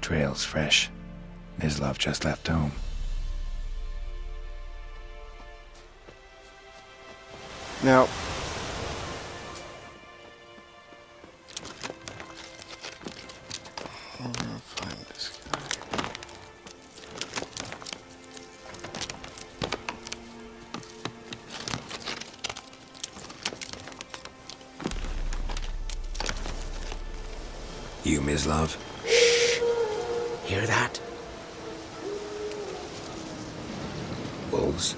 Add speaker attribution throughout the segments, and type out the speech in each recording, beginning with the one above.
Speaker 1: trail's fresh. Mislav just left home.
Speaker 2: Now, I'm gonna find this guy.
Speaker 1: You, Mislav?
Speaker 3: Hear that?
Speaker 1: Wolves?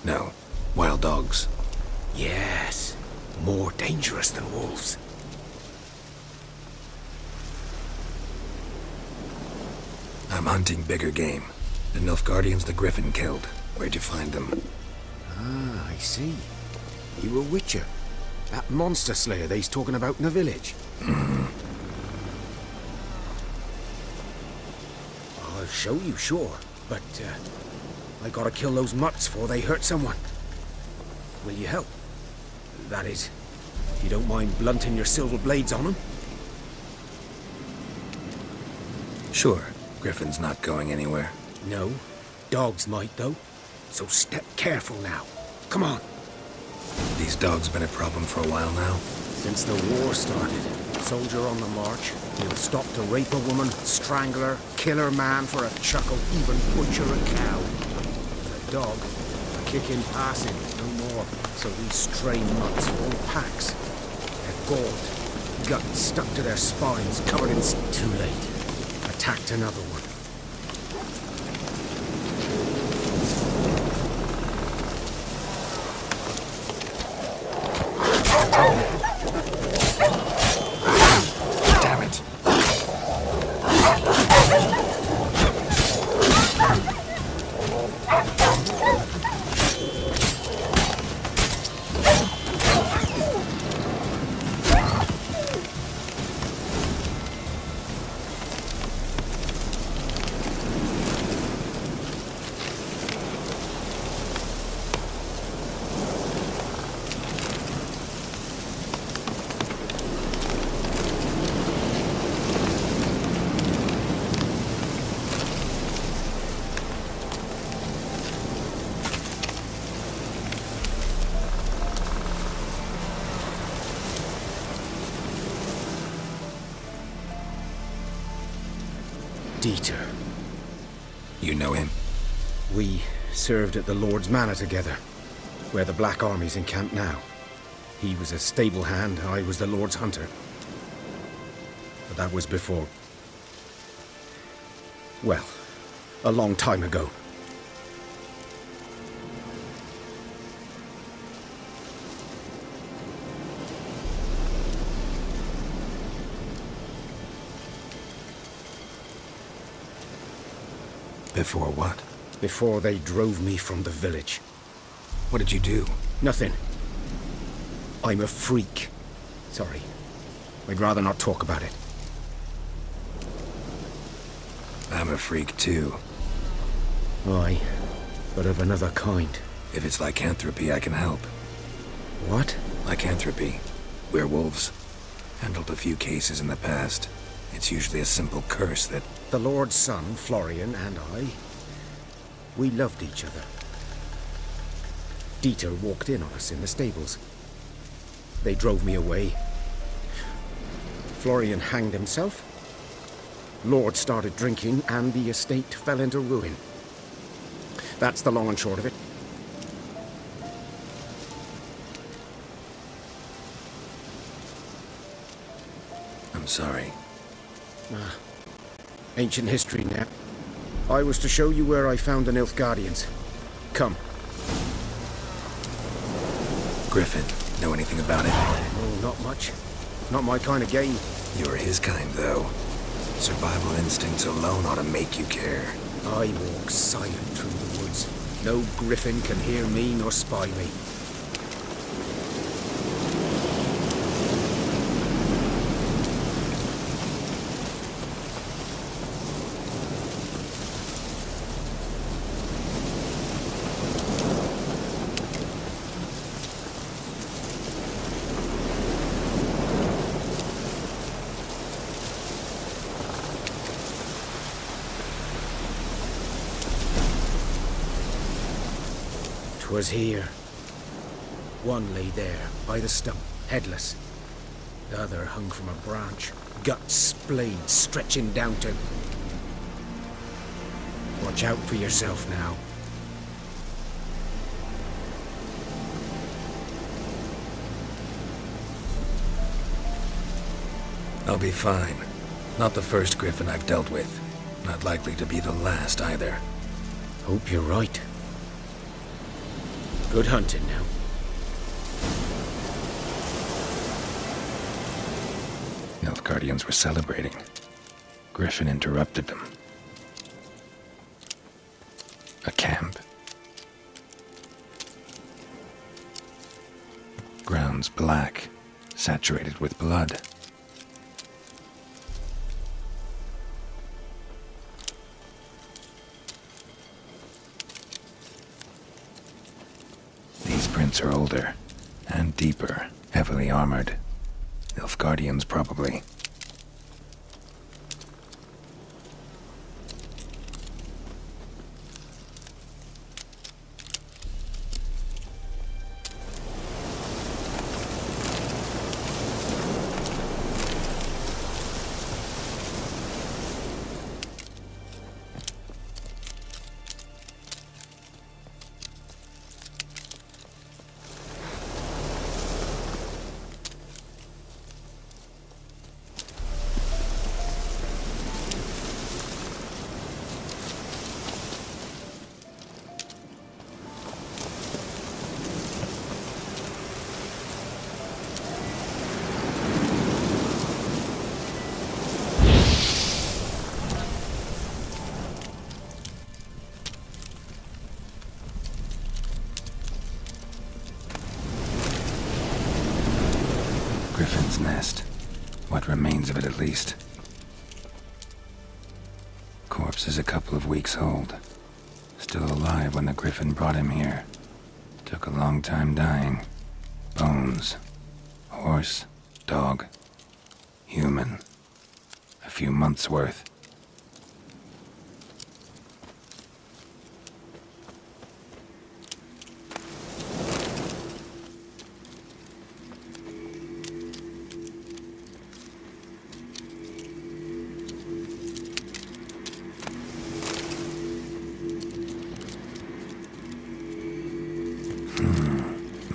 Speaker 1: No. Wild dogs.
Speaker 3: Yes. More dangerous than wolves.
Speaker 1: I'm hunting bigger game. The Nilfgaardians the Griffin killed. Where'd you find them?
Speaker 3: Ah, I see. You a witcher. That monster slayer they's talking about in the village. I'll show you, sure. But, I gotta kill those mutts before they hurt someone. Will you help? That is, if you don't mind blunting your silver blades on them.
Speaker 1: Sure. Griffin's not going anywhere.
Speaker 3: No. Dogs might, though. So step careful now. Come on.
Speaker 1: These dogs been a problem for a while now.
Speaker 3: Since the war started, soldier on the march, he'll stop to rape a woman, strangle her, kill her man for a chuckle, even butcher a cow. But a dog, a kick in passing, no more. So these stray mutts form packs. They're gaunt, guts stuck to their spines, covered in... Too late. Attacked another one.
Speaker 1: Damn it.
Speaker 3: Dieter.
Speaker 1: You know him?
Speaker 3: We served at the Lord's Manor together, where the Black Army's encamped now. He was a stable hand, I was the Lord's hunter. But that was before... well, a long time ago.
Speaker 1: Before what?
Speaker 3: Before they drove me from the village.
Speaker 1: What did you do?
Speaker 3: Nothing. I'm a freak. Sorry. I'd rather not talk about it.
Speaker 1: I'm a freak too.
Speaker 3: Aye, but of another kind.
Speaker 1: If it's lycanthropy, I can help.
Speaker 3: What?
Speaker 1: Lycanthropy. Werewolves. Handled a few cases in the past. It's usually a simple curse that...
Speaker 3: The Lord's son, Florian, and I, we loved each other. Dieter walked in on us in the stables. They drove me away. Florian hanged himself. Lord started drinking, and the estate fell into ruin. That's the long and short of it.
Speaker 1: I'm sorry.
Speaker 3: Ancient history now. I was to show you where I found the Nilfgaardians. Come.
Speaker 1: Griffin, know anything about it?
Speaker 3: Oh, not much. Not my kind of game.
Speaker 1: You're his kind, though. Survival instincts alone ought to make you care.
Speaker 3: I walk silent through the woods. No griffin can hear me nor spy me. 'Twas here. One lay there, by the stump, headless. The other hung from a branch, guts splayed, stretching down to... Watch out for yourself now.
Speaker 1: I'll be fine. Not the first griffin I've dealt with. Not likely to be the last either.
Speaker 3: Hope you're right. Good hunting now.
Speaker 1: Nilfgaardians were celebrating. Griffin interrupted them. A camp. Grounds black, saturated with blood. These prints are older and deeper, heavily armored. Nilfgaardians, probably. Griffin's nest. What remains of it, at least. Corpse is a couple of weeks old. Still alive when the griffin brought him here. Took a long time dying. Bones. Horse. Dog. Human. A few months' worth.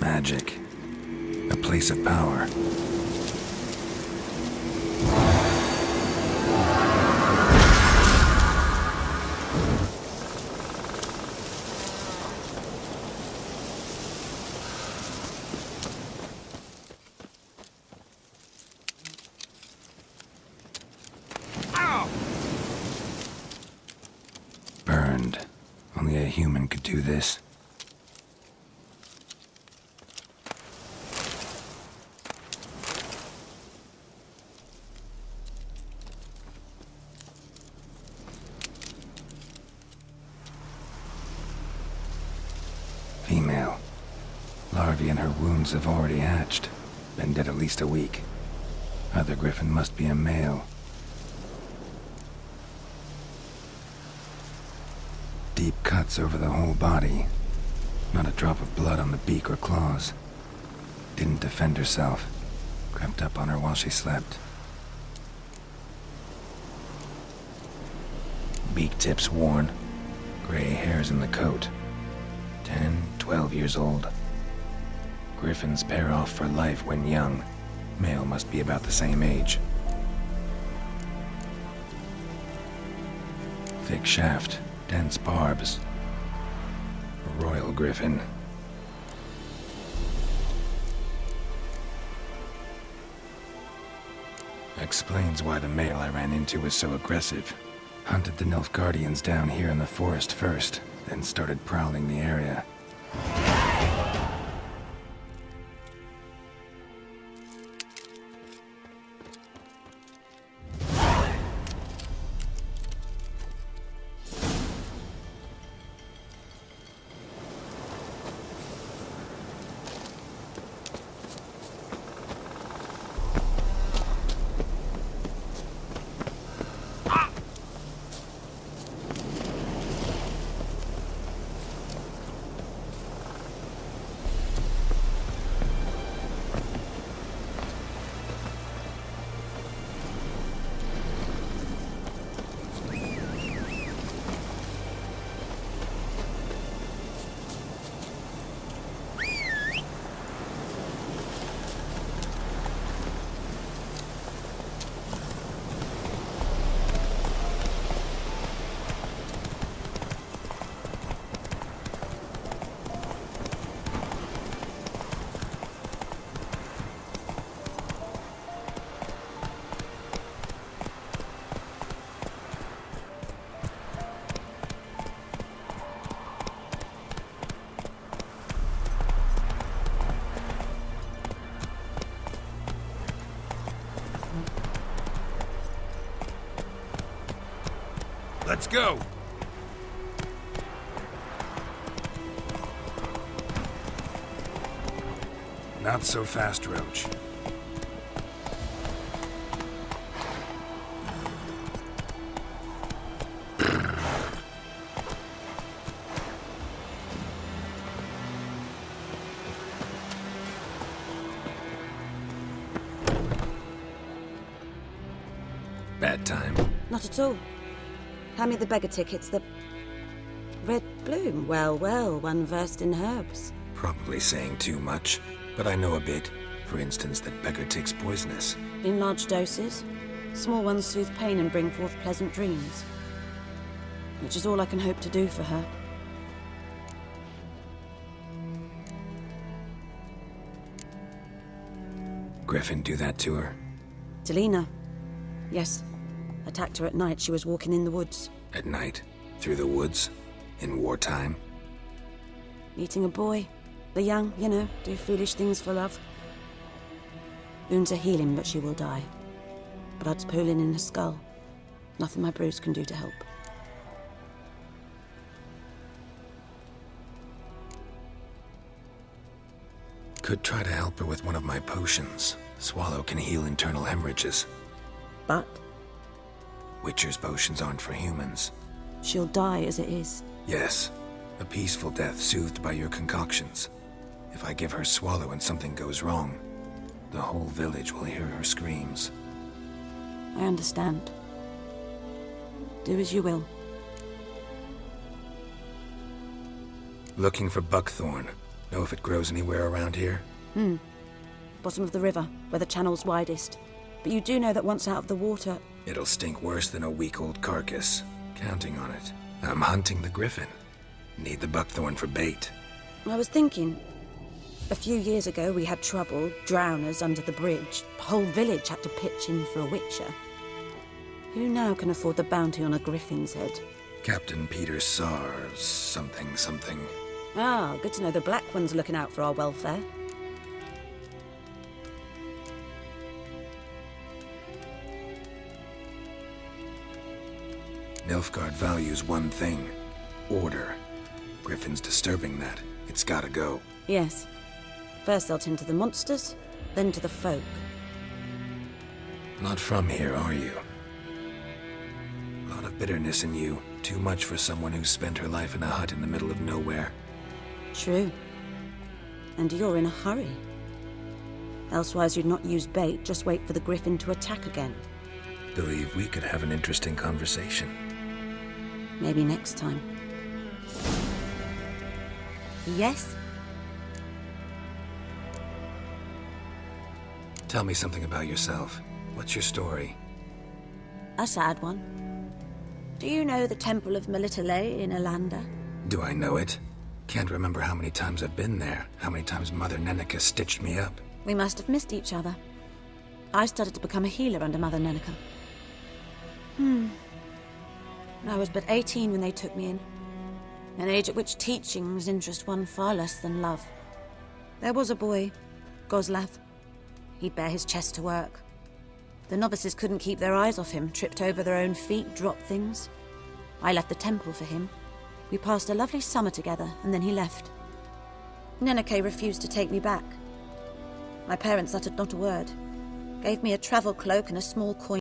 Speaker 1: Magic. A place of power. Burned. Only a human could do this. Female. Larvae in her wounds have already hatched. Been dead at least a week. Other griffin must be a male. Deep cuts over the whole body. Not a drop of blood on the beak or claws. Didn't defend herself. Crept up on her while she slept. Beak tips worn. Gray hairs in the coat. 10, 12 years old. Griffins pair off for life when young. Male must be about the same age. Thick shaft, dense barbs. A royal griffin. Explains why the male I ran into was so aggressive. Hunted the Nilfgaardians down here in the forest first, then started prowling the area. Let's go! Not so fast, Roach. Bad time.
Speaker 4: Not at all. Hand me the beggar tickets, the... Red bloom. Well, well, one versed in herbs.
Speaker 1: Probably saying too much, but I know a bit. For instance, that beggar tick's poisonous.
Speaker 4: In large doses. Small ones soothe pain and bring forth pleasant dreams. Which is all I can hope to do for her.
Speaker 1: Griffin do that to her?
Speaker 4: Delina. Yes. Attacked her at night. She was walking in the woods.
Speaker 1: At night? Through the woods? In wartime?
Speaker 4: Meeting a boy. The young, you know, do foolish things for love. Wounds are healing, but she will die. Blood's pooling in her skull. Nothing my bruise can do to help.
Speaker 1: Could try to help her with one of my potions. Swallow can heal internal hemorrhages.
Speaker 4: But
Speaker 1: Witcher's potions aren't for humans.
Speaker 4: she'll die as it is.
Speaker 1: Yes, a peaceful death soothed by your concoctions. If I give her Swallow and something goes wrong, the whole village will hear her screams.
Speaker 4: I understand. Do as you will.
Speaker 1: Looking for buckthorn. Know if it grows anywhere around here?
Speaker 4: Bottom of the river, where the channel's widest. But you do know that once out of the water...
Speaker 1: It'll stink worse than a week-old carcass. Counting on it. I'm hunting the griffin. Need the buckthorn for bait.
Speaker 4: I was thinking... A few years ago we had trouble, drowners under the bridge. The whole village had to pitch in for a witcher. Who now can afford the bounty on a griffin's head?
Speaker 1: Captain Peter Sars, something.
Speaker 4: Ah, good to know the Black One's looking out for our welfare.
Speaker 1: Nilfgaard values one thing. Order. Griffin's disturbing that. It's gotta go.
Speaker 4: Yes. First they'll tend to the monsters, then to the folk.
Speaker 1: Not from here, are you? A lot of bitterness in you. Too much for someone who's spent her life in a hut in the middle of nowhere.
Speaker 4: True. And you're in a hurry. Elsewise you'd not use bait, just wait for the griffin to attack again.
Speaker 1: Believe we could have an interesting conversation.
Speaker 4: Maybe next time. Yes?
Speaker 1: Tell me something about yourself. What's your story?
Speaker 4: A sad one. Do you know the Temple of Melitele in Alanda?
Speaker 1: Do I know it? Can't remember how many times I've been there, how many times Mother Neneka stitched me up.
Speaker 4: We must have missed each other. I started to become a healer under Mother Neneka. I was but 18 when they took me in. An age at which teachings interest one far less than love. There was a boy, Goslav. He'd bare his chest to work. The novices couldn't keep their eyes off him, tripped over their own feet, dropped things. I left the temple for him. We passed a lovely summer together, and then he left. Neneke refused to take me back. My parents uttered not a word. Gave me a travel cloak and a small coin.